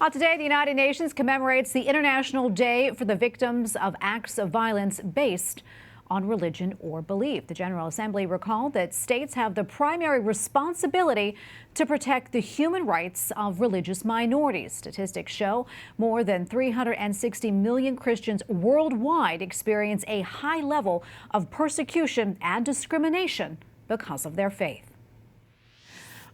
Today, the United Nations commemorates the International Day for the Victims of Acts of Violence based on religion or belief. The General Assembly recalled that states have the primary responsibility to protect the human rights of religious minorities. Statistics show more than 360 million Christians worldwide experience a high level of persecution and discrimination because of their faith.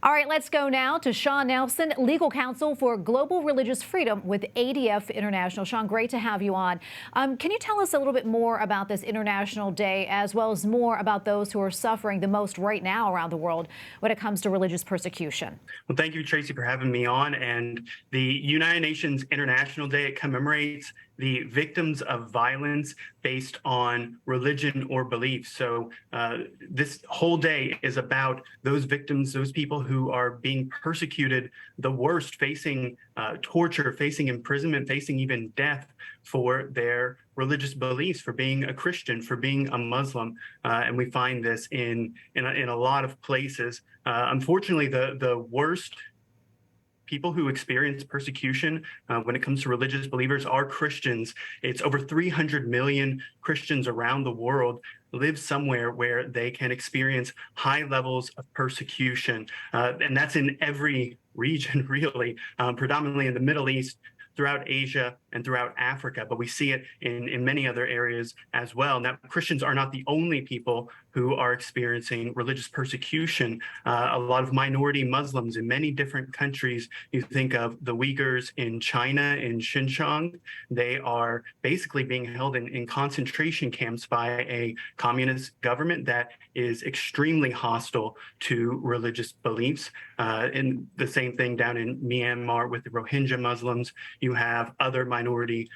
All right, let's go now to Sean Nelson, legal counsel for global religious freedom with ADF International. Sean, great to have you on. Can you tell us a little bit more about this International Day, as well as more about those who are suffering the most right now around the world when it comes to religious persecution? Well, thank you, Tracy, for having me on. And the United Nations International Day, it commemorates the victims of violence based on religion or belief. So this whole day is about those victims, those people who are being persecuted the worst, facing torture, facing imprisonment, facing even death for their religious beliefs, for being a Christian, for being a Muslim. And we find this in a lot of places. Unfortunately, the worst people who experience persecution when it comes to religious believers are Christians. It's over 300 million Christians around the world live somewhere where they can experience high levels of persecution. And that's in every region, really, predominantly in the Middle East, throughout Asia and throughout Africa, but we see it in many other areas as well. Now, Christians are not the only people who are experiencing religious persecution. A lot of minority Muslims in many different countries, you think of the Uyghurs in China, in Xinjiang, they are basically being held in concentration camps by a communist government that is extremely hostile to religious beliefs. And the same thing down in Myanmar with the Rohingya Muslims. You have other minority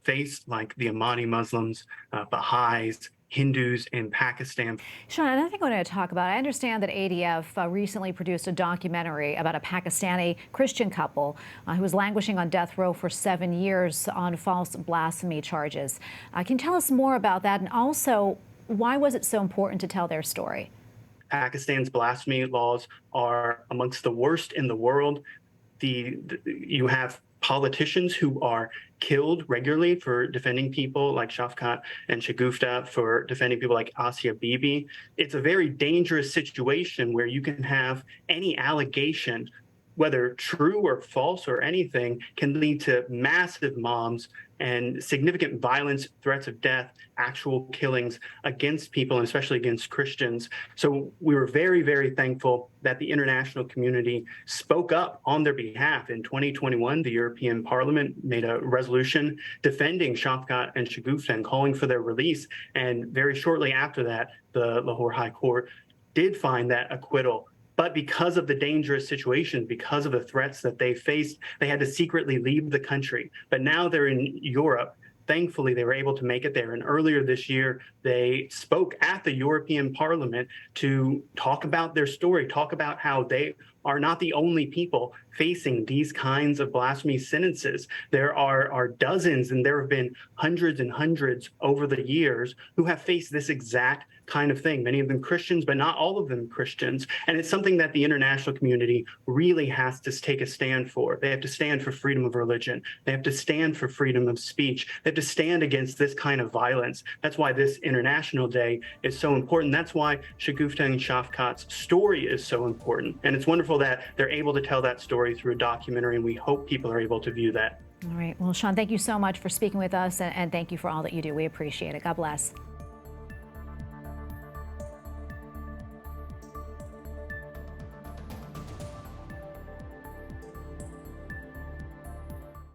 faiths like the Ahmadi Muslims, Baha'is, Hindus in Pakistan. Sean, another thing I want to talk about, I understand that ADF recently produced a documentary about a Pakistani Christian couple who was languishing on death row for 7 years on false blasphemy charges. Can you tell us more about that? And also, why was it so important to tell their story? Pakistan's blasphemy laws are amongst the worst in the world. You have politicians who are killed regularly for defending people like Shafkat and Shagufta, for defending people like Asia Bibi. It's a very dangerous situation where you can have any allegation, whether true or false or anything, can lead to massive mobs and significant violence, threats of death, actual killings against people, and especially against Christians. So we were very, very thankful that the international community spoke up on their behalf. In 2021, the European Parliament made a resolution defending Shafkat and Shagufta and calling for their release. And very shortly after that, the Lahore High Court did find that acquittal. But because of the dangerous situation, because of the threats that they faced, they had to secretly leave the country. But now they're in Europe. Thankfully, they were able to make it there. And earlier this year, they spoke at the European Parliament to talk about their story, talk about how they are not the only people facing these kinds of blasphemy sentences. There are dozens, and there have been hundreds and hundreds over the years who have faced this exact kind of thing. Many of them Christians, but not all of them Christians. And it's something that the international community really has to take a stand for. They have to stand for freedom of religion. They have to stand for freedom of speech. They have to stand against this kind of violence. That's why this International Day is so important. That's why Shagufta and Shafkat's story is so important. And it's wonderful that they're able to tell that story through a documentary, and we hope people are able to view that. All right. Well, Sean, thank you so much for speaking with us, and thank you for all that you do. We appreciate it. God bless.